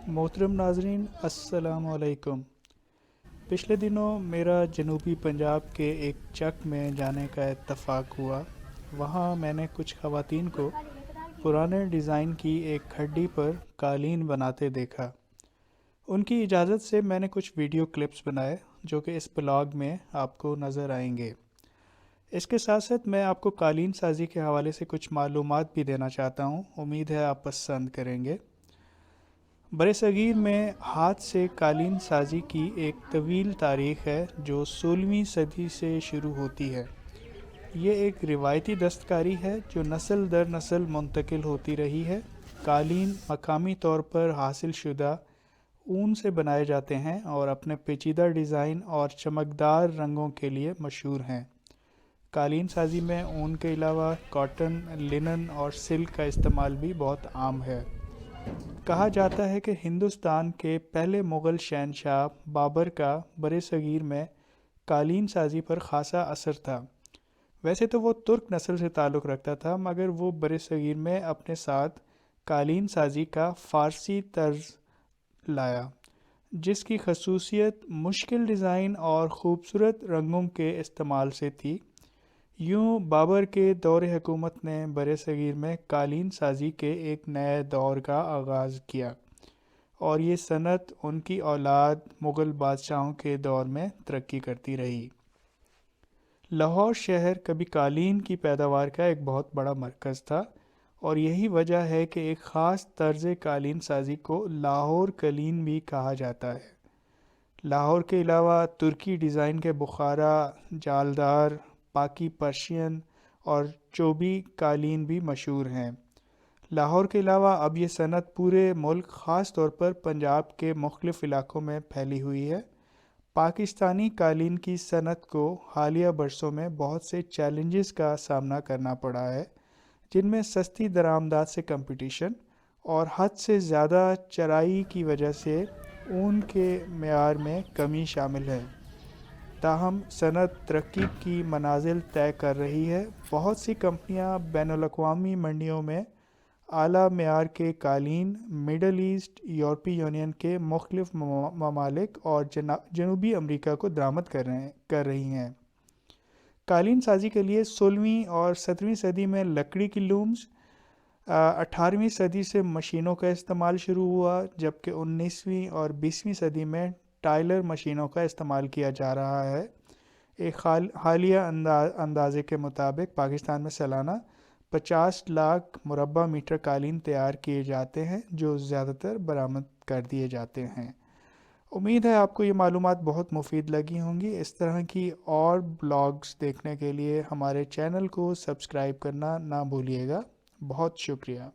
मोहतरम नाजरीन अस्सलाम वालेकुम। पिछले दिनों मेरा जनूबी पंजाब के एक चक में जाने का इत्तफ़ाक हुआ। वहाँ मैंने कुछ ख़वातीन को पुराने डिज़ाइन की एक खड्डी पर कालीन बनाते देखा। उनकी इजाज़त से मैंने कुछ वीडियो क्लिप्स बनाए जो कि इस ब्लॉग में आपको नज़र आएंगे। इसके साथ साथ मैं आपको कालीन साज़ी के हवाले से कुछ मालूमात भी देना चाहता हूँ। उम्मीद है आप पसंद करेंगे। बरसगीर में हाथ से कालीन साजी की एक तवील तारीख़ है जो 16वीं सदी से शुरू होती है। ये एक रिवायती दस्तकारी है जो नस्ल दर नस्ल मुंतकिल होती रही है। कालीन मकामी तौर पर हासिल शुदा ऊन से बनाए जाते हैं और अपने पेचीदा डिज़ाइन और चमकदार रंगों के लिए मशहूर हैं। कालीन साजी में ऊन के अलावा कॉटन, लिनन और सिल्क का इस्तेमाल भी बहुत आम है। कहा जाता है कि हिंदुस्तान के पहले मुग़ल शहनशाह बाबर का बरसगीर में कालीन साजी पर ख़ासा असर था। वैसे तो वो तुर्क नस्ल से ताल्लुक़ रखता था, मगर वो बरसगीर में अपने साथ कालीन साजी का फ़ारसी तर्ज लाया, जिसकी खसूसियत मुश्किल डिज़ाइन और ख़ूबसूरत रंगों के इस्तेमाल से थी। यूँ बाबर के दौर हुकूमत ने बरसगीर में कालीन साजी के एक नए दौर का आगाज़ किया और ये सनत उनकी औलाद मुग़ल बादशाहों के दौर में तरक्की करती रही। लाहौर शहर कभी कालीन की पैदावार का एक बहुत बड़ा मरकज़ था और यही वजह है कि एक ख़ास तर्ज कालीन साजी को लाहौर कलीन भी कहा जाता है। लाहौर के अलावा तुर्की डिज़ाइन के बुखारा, जालदार, पाकी पर्शियन और चोबी कालीन भी मशहूर हैं। लाहौर के अलावा अब ये सनत पूरे मुल्क ख़ास तौर पर पंजाब के मुख्तलिफ़ इलाक़ों में फैली हुई है। पाकिस्तानी कालीन की सनत को हालिया बरसों में बहुत से चैलेंजेस का सामना करना पड़ा है, जिनमें सस्ती दरामदात से कंपटीशन और हद से ज़्यादा चराई की वजह से ऊन के मेयार में कमी शामिल है। ताहम सनत तरक्की की मनाजिल तय कर रही है। बहुत सी कंपनियां बैनुल-अक़वामी मंडियों में आला मेयार के कालीन मिडल ईस्ट, यूरोपीय यूनियन के मुख्तलिफ़ ममालिक और जनूबी अमरीका को दरामद कर रही हैं। कालीन साजी के लिए 16वीं और 17वीं सदी में लकड़ी की लूम्स, 18वीं सदी से मशीनों का इस्तेमाल शुरू हुआ, जबकि 19वीं और 20वीं सदी में टाइलर मशीनों का इस्तेमाल किया जा रहा है। एक हालिया अंदाजे के मुताबिक पाकिस्तान में सालाना 50 लाख मुरबा मीटर कालीन तैयार किए जाते हैं, जो ज़्यादातर बरामद कर दिए जाते हैं। उम्मीद है आपको ये मालूमात बहुत मुफीद लगी होंगी। इस तरह की और ब्लॉग्स देखने के लिए हमारे चैनल को सब्सक्राइब करना ना भूलिएगा। बहुत शुक्रिया।